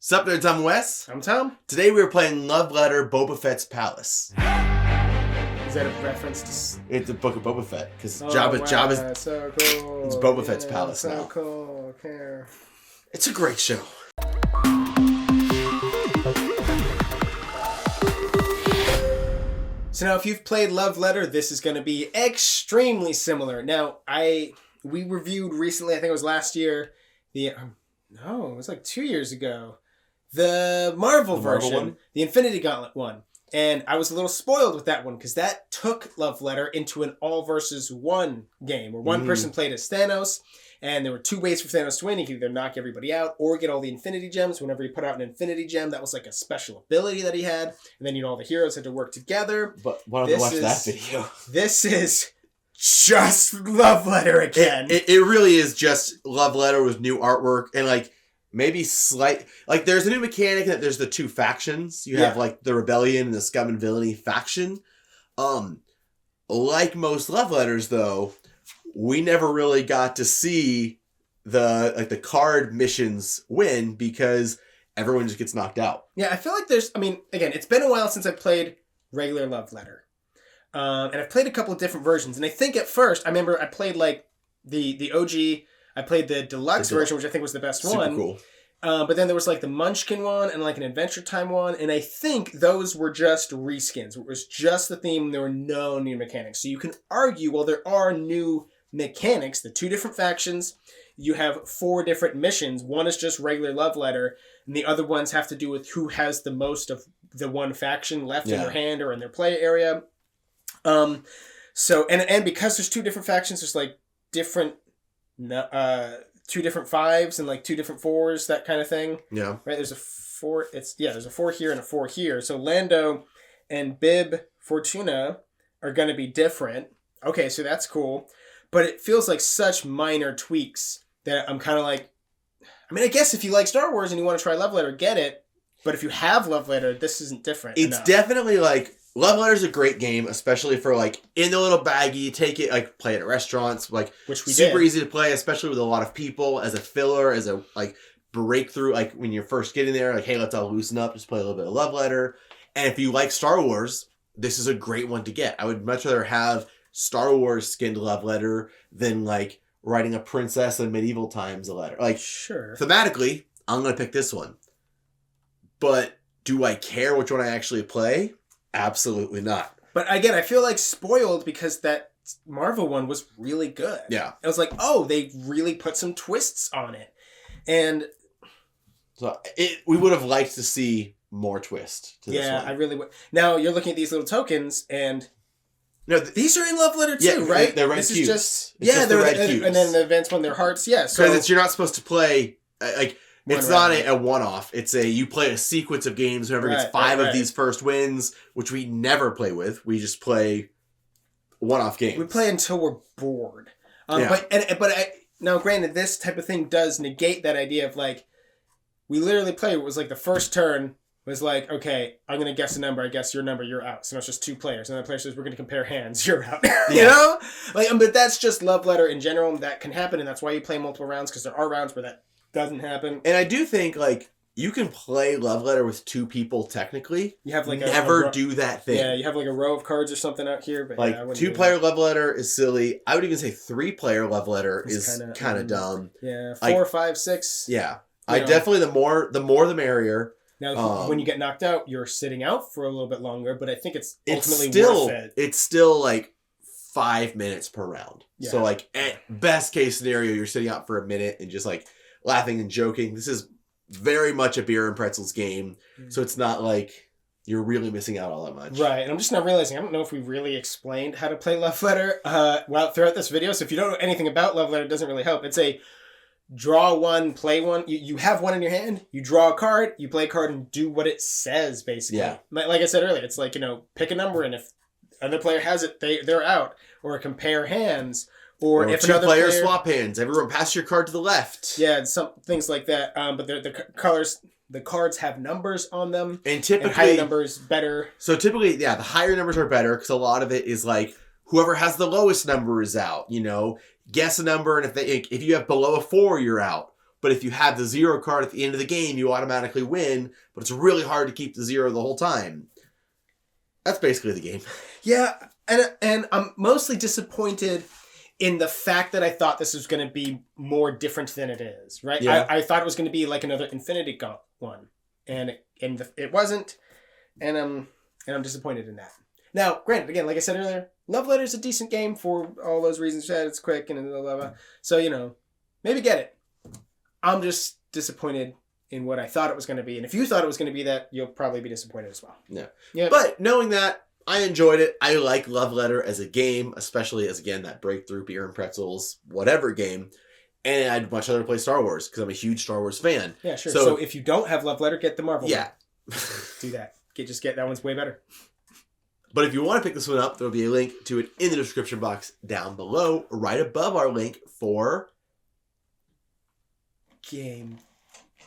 Sup nerds, I'm Wes. I'm Tom. Today we were playing Love Letter Boba Fett's Palace. Is that a reference to... It's the book of Boba Fett, because wow, Jabba's... so cool. It's Boba Fett's palace so now. So cool. Okay. It's a great show. So now if you've played Love Letter, this is going to be extremely similar. Now, we reviewed recently, I think it was last year, it was like 2 years ago, the Marvel version, one? the Infinity Gauntlet one. And I was a little spoiled with that one because that took Love Letter into an all versus one game where one person played as Thanos, and there were two ways for Thanos to win. He could either knock everybody out or get all the Infinity Gems. Whenever he put out an Infinity Gem, that was like a special ability that he had. And then all the heroes had to work together. But why don't we watch that video? This is just Love Letter again. It really is just Love Letter with new artwork and like maybe there's a new mechanic that there's the two factions. You have like the Rebellion and the Scum and Villainy faction. Like most Love Letters though, we never really got to see the card missions win because everyone just gets knocked out. Yeah, I feel like again, it's been a while since I played regular Love Letter. And I've played a couple of different versions. And I think at first, I remember I played like the OG. I played the deluxe version, which I think was the best one. Super cool. But then there was like the Munchkin one and like an Adventure Time one. And I think those were just reskins. It was just the theme. There were no new mechanics. So you can argue, well, there are new mechanics. The two different factions. You have 4 different missions. One is just regular Love Letter. And the other ones have to do with who has the most of the one faction left in their hand or in their play area. So because there's 2 different factions, there's like different 2 different 5s and like 2 different 4s, that kind of thing. Yeah. Right? There's a 4 there's a 4 here and a 4 here. So Lando and Bib Fortuna are going to be different. Okay, so that's cool. But it feels like such minor tweaks that I'm kind of like, I guess if you like Star Wars and you want to try Love Letter, get it. But if you have Love Letter, this isn't different. It's definitely like Love Letter is a great game, especially for like in the little baggie. Take it, like play it at restaurants, like which we super did. Easy to play, especially with a lot of people as a filler, as a like breakthrough. Like when you're first getting there, like hey, let's all loosen up, just play a little bit of Love Letter. And if you like Star Wars, this is a great one to get. I would much rather have Star Wars skinned Love Letter than like writing a princess in medieval times a letter. Like sure, thematically, I'm gonna pick this one. But do I care which one I actually play? Absolutely not. But again, I feel like spoiled because that Marvel one was really good. Yeah. I was like, oh, they really put some twists on it. And so we would have liked to see more twist to this one. I really would. Now you're looking at these little tokens and no, these are in Love Letter too, right? They're red this cubes. Is just, just they're the red cubes. And then the events when they're hearts, Because you're not supposed to play like it's not a one-off. It's you play a sequence of games. Whoever gets 5 of these first wins, which we never play with. We just play one-off games. We play until we're bored. Now, granted, this type of thing does negate that idea of like, we literally play. It was like the first turn was like, okay, I'm going to guess a number. I guess your number, you're out. So now it's just 2 players. And the player says, we're going to compare hands. You're out. You know? But that's just Love Letter in general. That can happen. And that's why you play multiple rounds, because there are rounds where that doesn't happen. And I do think like you can play Love Letter with 2 people technically. You have like do that thing. Yeah, you have like a row of cards or something out here. But like 2-player Love Letter is silly. I would even say 3-player Love Letter is kind of dumb. Yeah, 4, 5, 6. Yeah, definitely the more the merrier. Now, when you get knocked out, you're sitting out for a little bit longer, but I think it's ultimately worth it. It's still like 5 minutes per round. Yeah. So like at best case scenario, you're sitting out for a minute and just like laughing and joking. This is very much a beer and pretzels game, so it's not like you're really missing out all that much. Right, and I'm just now realizing, I don't know if we really explained how to play Love Letter throughout this video, so if you don't know anything about Love Letter, it doesn't really help. It's a draw one, play one. You have one in your hand, you draw a card, you play a card, and do what it says, basically. Yeah. Like I said earlier, it's like, pick a number, and if another player has it, they're out. Or compare hands. Or if 2 another player player swap hands. Everyone pass your card to the left. Yeah, some things like that. But the cards have numbers on them. And typically, higher numbers better. So typically, the higher numbers are better because a lot of it is like whoever has the lowest number is out. Guess a number, and if you have below a 4, you're out. But if you have the 0 card at the end of the game, you automatically win, but it's really hard to keep the 0 the whole time. That's basically the game. Yeah, and I'm mostly disappointed in the fact that I thought this was going to be more different than it is, right? Yeah. I thought it was going to be like another Infinity Gauntlet one, and it wasn't, and I'm disappointed in that. Now, granted, again, like I said earlier, Love Letter is a decent game for all those reasons. It's quick and blah, blah, blah. So, maybe get it. I'm just disappointed in what I thought it was going to be. And if you thought it was going to be that, you'll probably be disappointed as well. Yeah. But knowing that, I enjoyed it. I like Love Letter as a game, especially as, again, that breakthrough beer and pretzels, whatever game. And I'd much rather play Star Wars because I'm a huge Star Wars fan. Yeah, sure. So if you don't have Love Letter, get the Marvel one. Do that. Just get that one's way better. But if you want to pick this one up, there'll be a link to it in the description box down below, right above our link for Game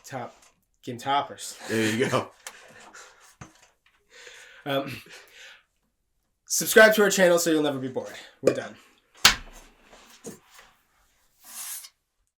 Toppers. There you go. Subscribe to our channel so you'll never be bored. We're done.